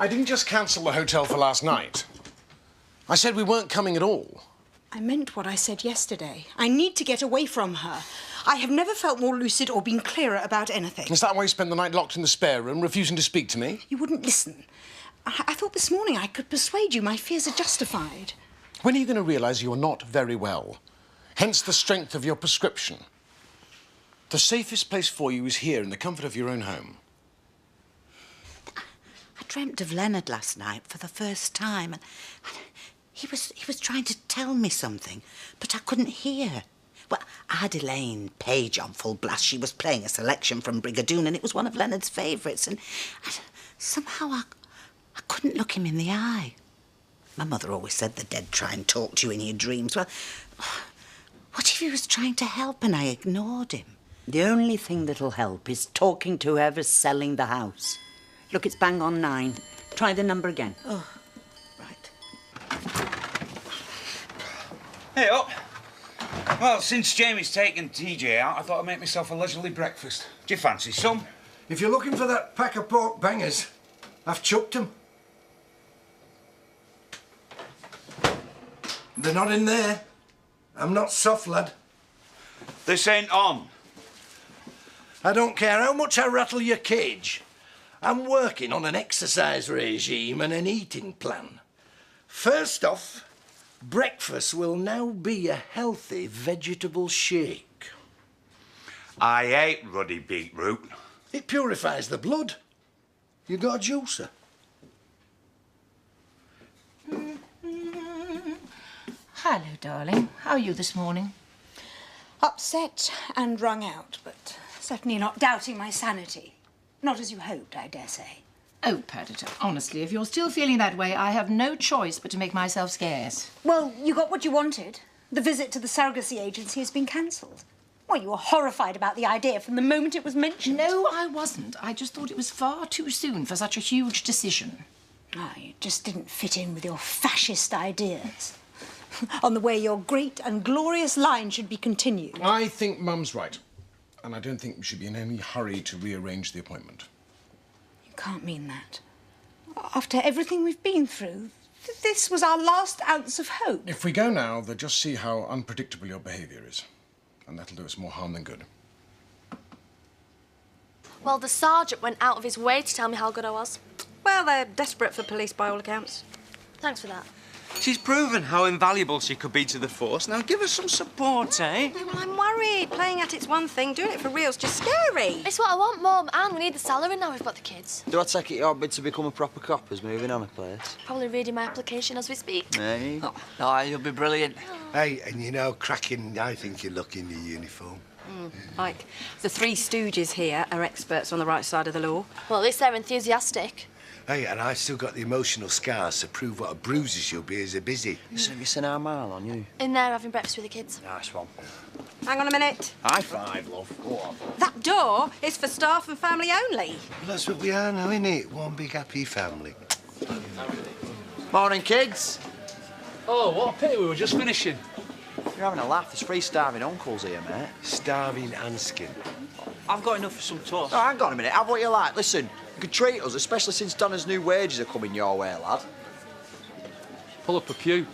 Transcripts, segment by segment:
I didn't just cancel the hotel for last night. I said we weren't coming at all. I meant what I said yesterday. I need to get away from her. I have never felt more lucid or been clearer about anything. Is that why you spent the night locked in the spare room, refusing to speak to me? You wouldn't listen. I thought this morning I could persuade you my fears are justified. When are you going to realise you're not very well? Hence the strength of your prescription. The safest place for you is here in the comfort of your own home. I dreamt of Leonard last night for the first time, and he was trying to tell me something, but I couldn't hear. Well, I had Elaine Page on full blast. She was playing a selection from Brigadoon, and it was one of Leonard's favourites, and somehow I couldn't look him in the eye. My mother always said the dead try and talk to you in your dreams. Well, what if he was trying to help and I ignored him? The only thing that'll help is talking to whoever's selling the house. Look, it's bang on 9. Try the number again. Oh, right. Hey, up. Well, since Jamie's taken TJ out, I thought I'd make myself a leisurely breakfast. Do you fancy some? If you're looking for that pack of pork bangers, I've chucked them. They're not in there. I'm not soft, lad. This ain't on. I don't care how much I rattle your cage. I'm working on an exercise regime and an eating plan. First off, breakfast will now be a healthy vegetable shake. I hate ruddy beetroot. It purifies the blood. You got a juicer? Hello, darling. How are you this morning? Upset and wrung out, but certainly not doubting my sanity. Not as you hoped, I dare say. Oh, Perdita, honestly, if you're still feeling that way, I have no choice but to make myself scarce. Well, you got what you wanted. The visit to the surrogacy agency has been cancelled. Well, you were horrified about the idea from the moment it was mentioned. No, I wasn't. I just thought it was far too soon for such a huge decision. Oh, you just didn't fit in with your fascist ideas on the way your great and glorious line should be continued. I think Mum's right. And I don't think we should be in any hurry to rearrange the appointment. You can't mean that. After everything we've been through, this was our last ounce of hope. If we go now, they'll just see how unpredictable your behaviour is. And that'll do us more harm than good. Well, the sergeant went out of his way to tell me how good I was. Well, they're desperate for police by all accounts. Thanks for that. She's proven how invaluable she could be to the force. Now give her some support, eh? Well, I'm worried. Playing at it's one thing, doing it for real's just scary. It's what I want, Mum, and we need the salary now we've got the kids. Do I take it your bid to become a proper cop as moving on a place? Probably reading my application as we speak. Hey. Oh, you'll be brilliant. Hey, and you know, cracking, I think you look in your uniform. Like, the three stooges here are experts on the right side of the law. Well, at least they're enthusiastic. Hey, and I've still got the emotional scars to prove what a bruiser she'll be as a busy. So have you seen our mile on you? In there having breakfast with the kids. Nice one. Hang on a minute. High five, love. Go on. That door is for staff and family only. Well, that's what we are now, innit? One big happy family. Morning, kids. Oh, what a pity, we were just finishing. You're having a laugh. There's 3 starving uncles here, mate. Starving and skin. I've got enough for some toast. Oh, hang on a minute. Have what you like. Listen, you could treat us, especially since Donna's new wages are coming your way, lad. Pull up a pew.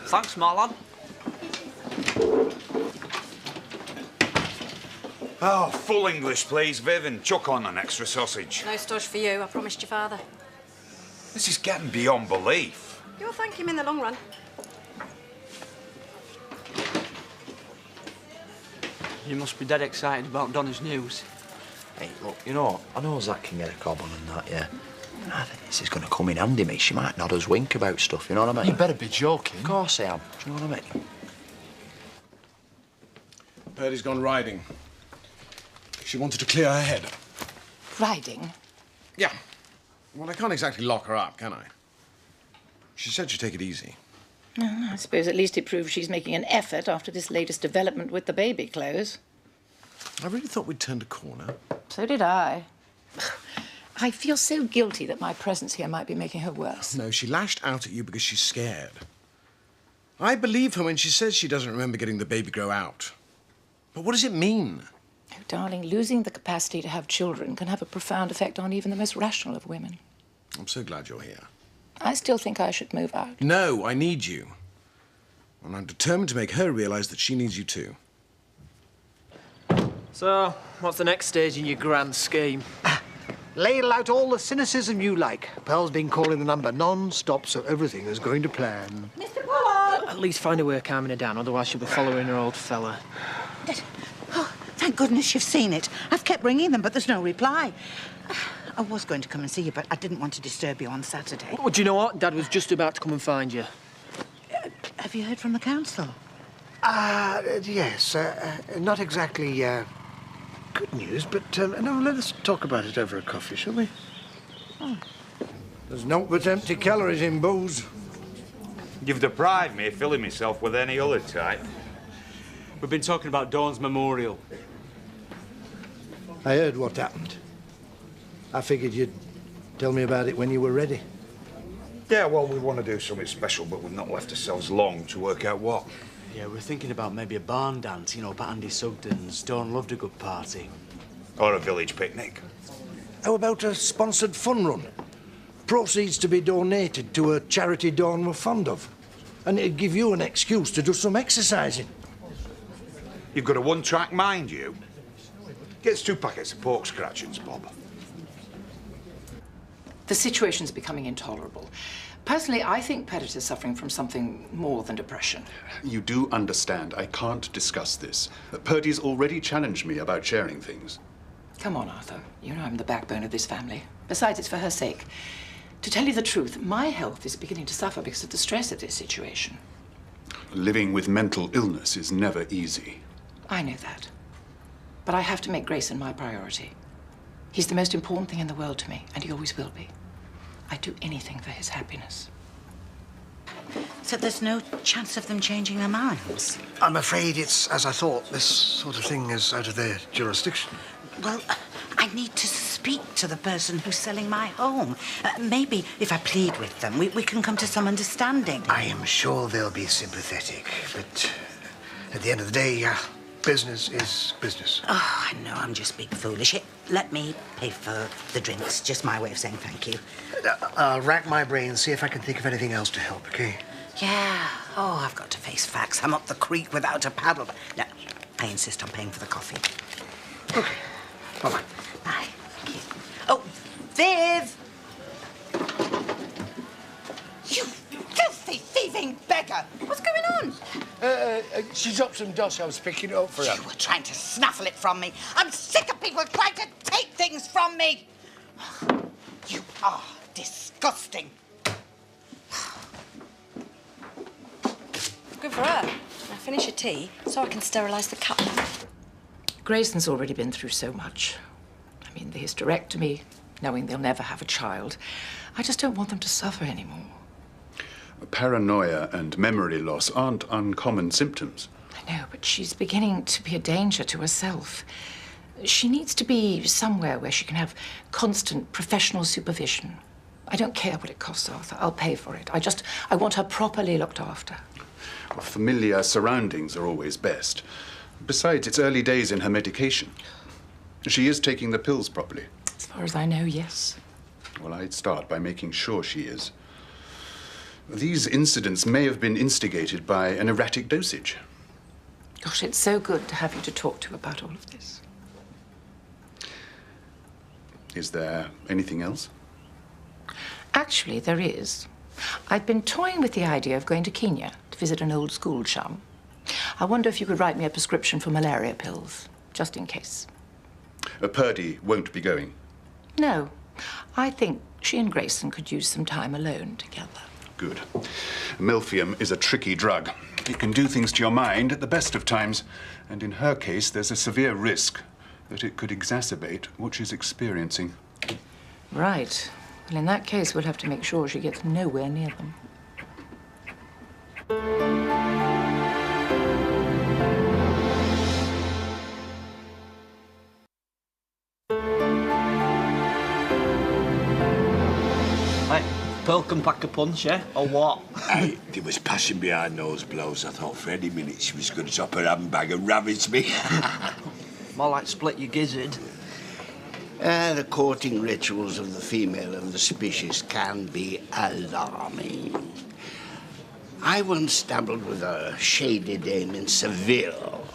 Thanks, Marlon. Oh, full English, please, Viv, and chuck on an extra sausage. No stush for you, I promised your father. This is getting beyond belief. You'll thank him in the long run. You must be dead excited about Donna's news. Hey, look, you know, I know Zach can get a cob on and that, yeah. I think this is going to come in handy, mate. She might nod us wink about stuff, you know what I mean? You better be joking. Of course I am. Do you know what I mean? Purdy's gone riding. She wanted to clear her head. Riding? Yeah. Well, I can't exactly lock her up, can I? She said she'd take it easy. Well, I suppose at least it proves she's making an effort after this latest development with the baby clothes. I really thought we'd turned a corner. So did I. I feel so guilty that my presence here might be making her worse. No, she lashed out at you because she's scared. I believe her when she says she doesn't remember getting the baby grow out. But what does it mean? Oh, darling, losing the capacity to have children can have a profound effect on even the most rational of women. I'm so glad you're here. I still think I should move out. No, I need you. And I'm determined to make her realise that she needs you too. So, what's the next stage in your grand scheme? Ladle out all the cynicism you like. Pearl's been calling the number non-stop, so everything is going to plan. Mr. Pollard! At least find a way of calming her down, otherwise she'll be following her old fella. Oh, thank goodness you've seen it. I've kept ringing them, but there's no reply. I was going to come and see you, but I didn't want to disturb you on Saturday. Well, do you know what? Dad was just about to come and find you. Have you heard from the council? Yes. Not exactly, good news, but no, let us talk about it over a coffee, shall we? Oh. There's no but empty calories in booze. You've deprived me of filling myself with any other type. We've been talking about Dawn's memorial. I heard what happened. I figured you'd tell me about it when you were ready. Yeah, well, we want to do something special, but we've not left ourselves long to work out what. Yeah, we're thinking about maybe a barn dance, you know, Pat Andy Sugden's. Dawn loved a good party. Or a village picnic. How about a sponsored fun run? Proceeds to be donated to a charity Dawn were fond of. And it'd give you an excuse to do some exercising. You've got a one-track mind, you. Gets 2 packets of pork scratchings, Bob. The situation's becoming intolerable. Personally, I think Perdita's suffering from something more than depression. You do understand I can't discuss this. Purdy's already challenged me about sharing things. Come on, Arthur. You know I'm the backbone of this family. Besides, it's for her sake. To tell you the truth, my health is beginning to suffer because of the stress of this situation. Living with mental illness is never easy. I know that. But I have to make Grayson my priority. He's the most important thing in the world to me, and he always will be. I'd do anything for his happiness. So there's no chance of them changing their minds? I'm afraid it's as I thought. This sort of thing is out of their jurisdiction. Well, I need to speak to the person who's selling my home. Maybe if I plead with them, we can come to some understanding. I am sure they'll be sympathetic, but at the end of the day, business is business. Oh, I know, I'm just being foolish. Here, let me pay for the drinks. Just my way of saying thank you. I'll rack my brains, see if I can think of anything else to help, okay? Yeah. Oh, I've got to face facts. I'm up the creek without a paddle. No, I insist on paying for the coffee. Okay. Bye-bye. Bye. Thank you. Oh, Viv! You filthy, thieving beggar! What's going on? She dropped some dosh. I was picking it up for her. You were trying to snaffle it from me. I'm sick of people trying to take things from me. You are disgusting. Good for her. Now finish your tea so I can sterilise the cup. Grayson's already been through so much. I mean, the hysterectomy, knowing they'll never have a child. I just don't want them to suffer anymore. Paranoia and memory loss aren't uncommon symptoms. I know, but she's beginning to be a danger to herself. She needs to be somewhere where she can have constant professional supervision. I don't care what it costs, Arthur. I'll pay for it. I want her properly looked after. Well, familiar surroundings are always best. Besides, it's early days in her medication. She is taking the pills properly. As far as I know, yes. Well, I'd start by making sure she is. These incidents may have been instigated by an erratic dosage. Gosh, it's so good to have you to talk to about all of this. Is there anything else? Actually, there is. I've been toying with the idea of going to Kenya to visit an old school chum. I wonder if you could write me a prescription for malaria pills, just in case. Purdy won't be going. No. I think she and Grayson could use some time alone together. Good. Milphium is a tricky drug. It can do things to your mind at the best of times, and in her case, there's a severe risk that it could exacerbate what she's experiencing. Right. Well, in that case, we'll have to make sure she gets nowhere near them. Pearl can pack a punch, eh? Or what? Hey, there was passion behind those blows. I thought for any minute she was going to drop her handbag and ravage me. More like split your gizzard. The courting rituals of the female of the species can be alarming. I once dabbled with a shady dame in Seville.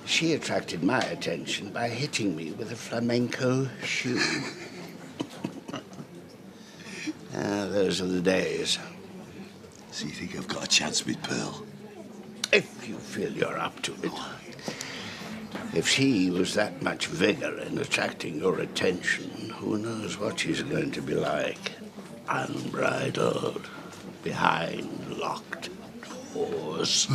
She attracted my attention by hitting me with a flamenco shoe. Those are the days. So you think I've got a chance with Pearl? If you feel you're up to it. If she was that much vigor in attracting your attention, who knows what she's going to be like. Unbridled, behind locked doors.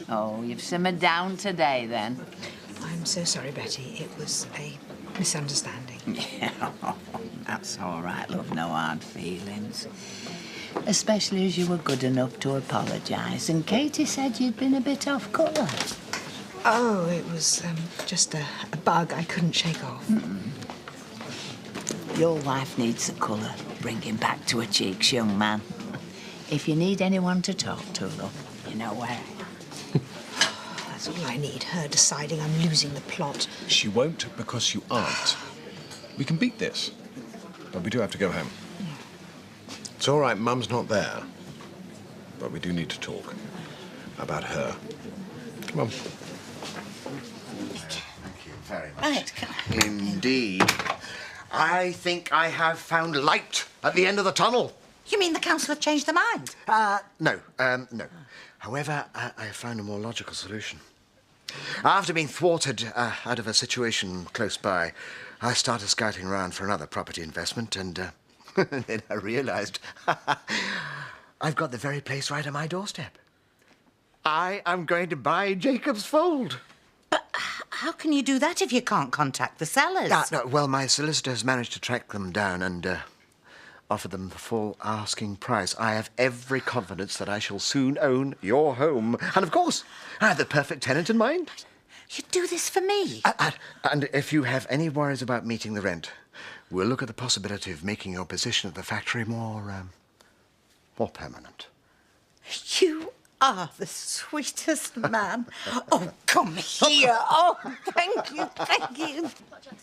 Oh, you've simmered down today, then. I'm so sorry, Betty. It was a misunderstanding. That's all right, love. No hard feelings. Especially as you were good enough to apologise, and Katie said you'd been a bit off colour. Oh, it was just a bug I couldn't shake off. Your wife needs the colour bringing back to her cheeks, young man. If you need anyone to talk to, love, you know where I am. That's all I need, her deciding I'm losing the plot. She won't because you aren't. We can beat this, but we do have to go home. It's all right, Mum's not there, but we do need to talk about her. Come on. Thank you very much. Right. Indeed. I think I have found light at the end of the tunnel. You mean the council have changed their mind? No. However, I have found a more logical solution. After being thwarted out of a situation close by, I started scouting around for another property investment, and then I realised I've got the very place right on my doorstep. I am going to buy Jacob's Fold. But how can you do that if you can't contact the sellers? No, well, my solicitor has managed to track them down and offer them the full asking price. I have every confidence that I shall soon own your home. And, of course, I have the perfect tenant in mind. You'd do this for me? And if you have any worries about meeting the rent, we'll look at the possibility of making your position at the factory more permanent. You are the sweetest man. Oh, come here. Oh, thank you, thank you.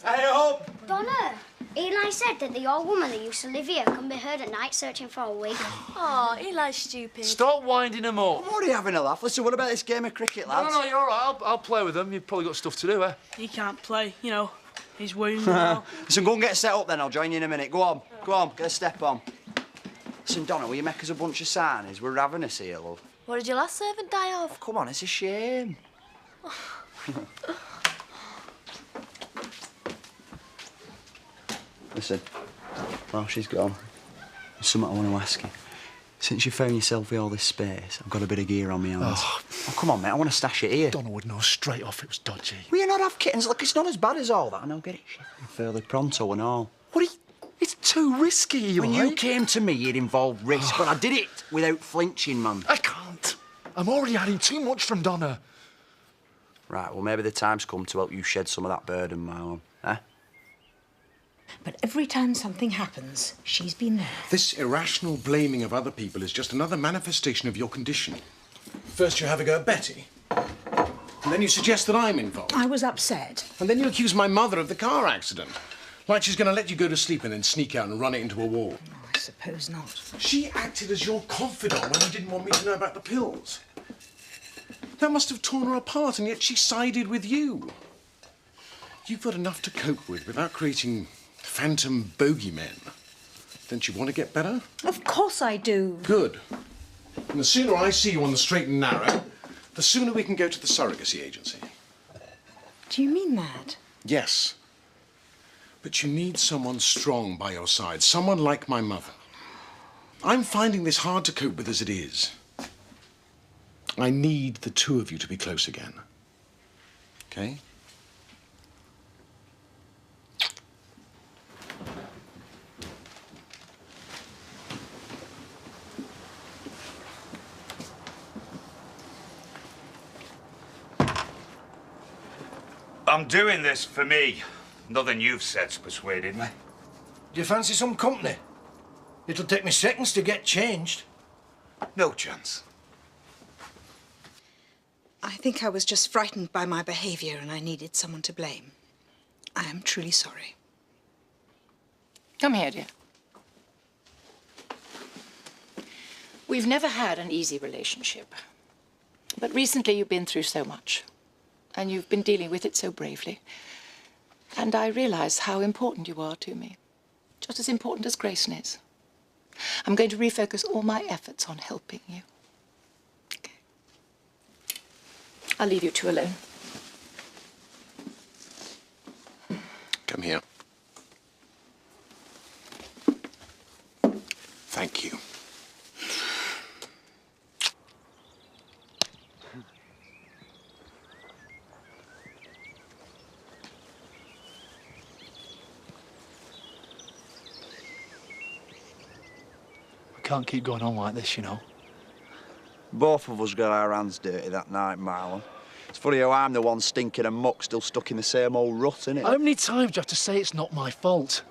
Hey, up! Donna, Eli said that the old woman that used to live here can be heard at night searching for a wig. Oh, Eli's stupid. Stop winding them up. I'm already having a laugh. Listen, what about this game of cricket, lads? No, you're all right. I'll play with them. You've probably got stuff to do, eh? He can't play, you know. He's wounded now. Listen, go and get set up then. I'll join you in a minute. Go on, get a step on. Listen, Donna, will you make us a bunch of sarnies? We're ravenous here, love. What did your last servant die of? Oh, come on, it's a shame. Listen, while she's gone, there's something I want to ask you. Since you found yourself with all this space, I've got a bit of gear on me hands. Oh, come on, mate, I want to stash it here. Donna would know straight off it was dodgy. Will you not have kittens? Look, it's not as bad as all that. I know, get it, shit. Fairly pronto and all. What are you... It's too risky, When you came to me, it involved risk, but I did it without flinching, man. I can't. I'm already adding too much from Donna. Right, well, maybe the time's come to help you shed some of that burden, my own, eh? But every time something happens, she's been there. This irrational blaming of other people is just another manifestation of your condition. First you have a go at Betty, and then you suggest that I'm involved. I was upset. And then you accuse my mother of the car accident. Like she's going to let you go to sleep and then sneak out and run it into a wall. Oh, I suppose not. She acted as your confidant when you didn't want me to know about the pills. That must have torn her apart, and yet she sided with you. You've got enough to cope with without creating phantom bogeymen. Don't you want to get better? Of course I do. Good. And the sooner I see you on the straight and narrow, the sooner we can go to the surrogacy agency. Do you mean that? Yes. But you need someone strong by your side, someone like my mother. I'm finding this hard to cope with as it is. I need the two of you to be close again. Okay? I'm doing this for me. Nothing you've said's persuaded me. Do you fancy some company? It'll take me seconds to get changed. No chance. I think I was just frightened by my behaviour and I needed someone to blame. I am truly sorry. Come here, dear. We've never had an easy relationship. But recently you've been through so much. And you've been dealing with it so bravely. And I realise how important you are to me. Just as important as Grayson is. I'm going to refocus all my efforts on helping you. Okay. I'll leave you two alone. Come here. Thank you. We can't keep going on like this, you know. Both of us got our hands dirty that night, Marlon. It's funny how I'm the one stinking and muck still stuck in the same old rut, innit? How many times do you have to say it's not my fault?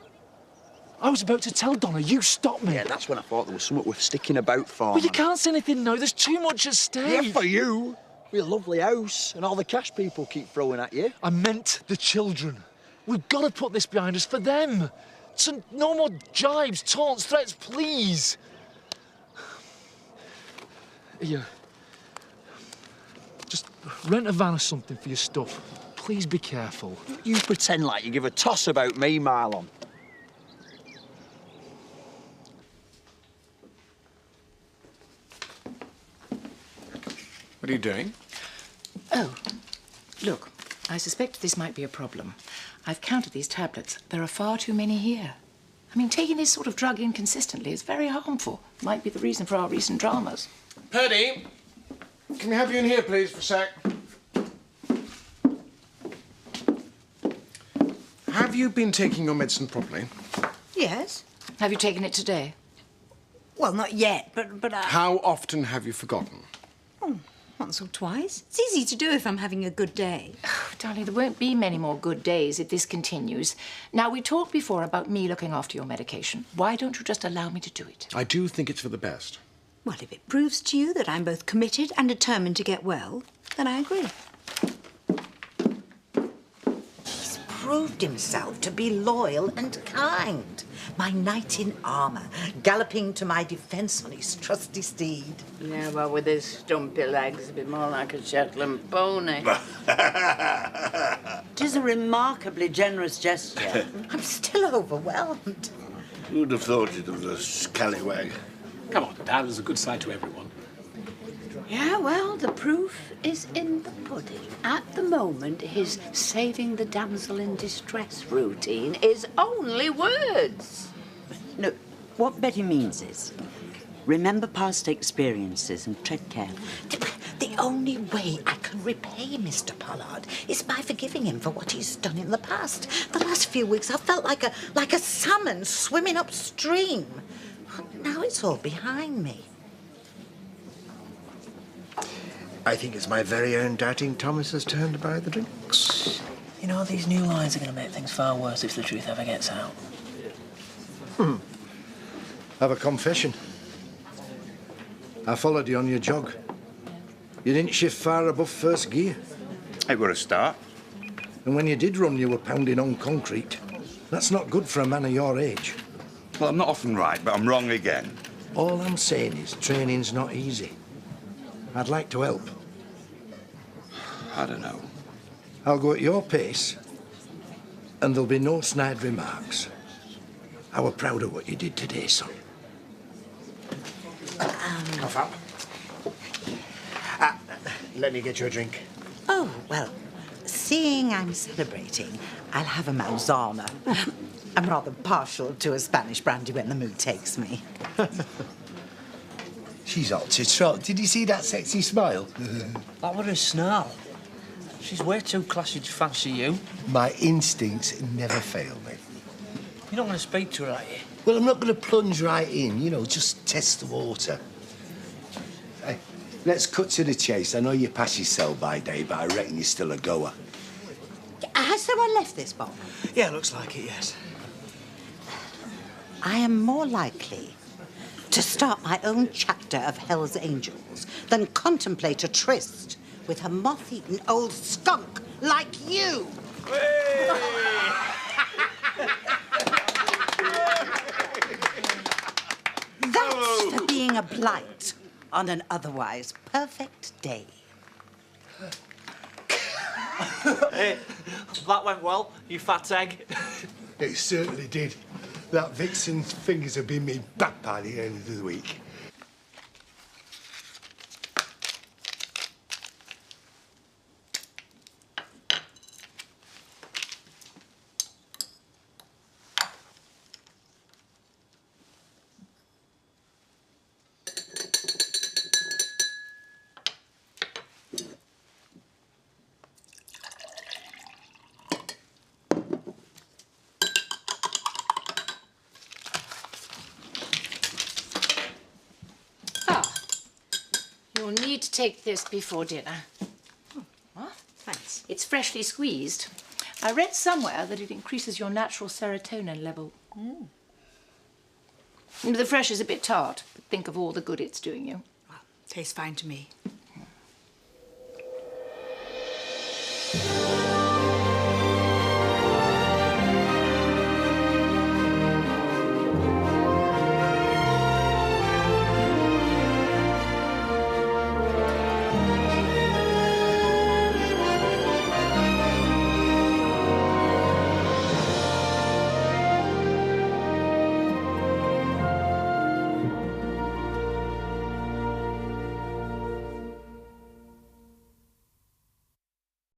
I was about to tell Donna, you stopped me. Yeah, that's when I thought there was something worth sticking about for. But you can't say anything now, there's too much at stake. Yeah, for you. Your lovely house and all the cash people keep throwing at you. I meant the children. We've got to put this behind us for them. So no more jibes, taunts, threats, please. Here. Just rent a van or something for your stuff. Please be careful. You pretend like you give a toss about me, Marlon. What are you doing? Oh, look, I suspect this might be a problem. I've counted these tablets. There are far too many here. I mean, taking this sort of drug inconsistently is very harmful. Might be the reason for our recent dramas. Purdy, can we have you in here, please, for a sec? Have you been taking your medicine properly? Yes. Have you taken it today? Well, not yet, but How often have you forgotten? Oh, once or twice. It's easy to do if I'm having a good day. Oh, darling, there won't be many more good days if this continues. Now, we talked before about me looking after your medication. Why don't you just allow me to do it? I do think it's for the best. Well, if it proves to you that I'm both committed and determined to get well, then I agree. He's proved himself to be loyal and kind. My knight in armour, galloping to my defence on his trusty steed. Yeah, well, with his stumpy legs, a bit more like a Shetland pony. Tis a remarkably generous gesture. I'm still overwhelmed. Who'd have thought it of the scallywag? Come on, Dad, there's a good side to everyone. Yeah, well, the proof is in the pudding. At the moment, his saving the damsel in distress routine is only words. No, what Betty means is, remember past experiences and tread carefully. The only way I can repay Mr. Pollard is by forgiving him for what he's done in the past. The last few weeks I've felt like a salmon swimming upstream. Now it's all behind me. I think it's my very own doubting Thomas's turn to buy the drinks. You know, these new lines are going to make things far worse if the truth ever gets out. Have a confession. I followed you on your jog. You didn't shift far above first gear. It were a start. And when you did run, you were pounding on concrete. That's not good for a man of your age. Well, I'm not often right, but I'm wrong again. All I'm saying is training's not easy. I'd like to help. I don't know. I'll go at your pace, and there'll be no snide remarks. I were proud of what you did today, son. Cough up. Let me get you a drink. Oh, well, seeing I'm celebrating, I'll have a Mausana. I'm rather partial to a Spanish brandy when the mood takes me. She's hot to trot. Did you see that sexy smile? That were a snarl. She's way too classy to fancy you. My instincts never fail me. You're not going to speak to her, are you? Well, I'm not going to plunge right in, you know, just test the water. Hey, let's cut to the chase. I know you pass your sell-by day, but I reckon you're still a goer. Has someone left this bomb? Yeah, looks like it, yes. I am more likely to start my own chapter of Hell's Angels than contemplate a tryst with with a moth-eaten old skunk like you. That's for being a blight on an otherwise perfect day. Hey, that went well, you fat egg. It certainly did. That vixen's fingers have been me back by the end of the week. You'll need to take this before dinner. What? Thanks. It's freshly squeezed. I read somewhere that it increases your natural serotonin level. The fresh is a bit tart, but think of all the good it's doing you. Well, tastes fine to me.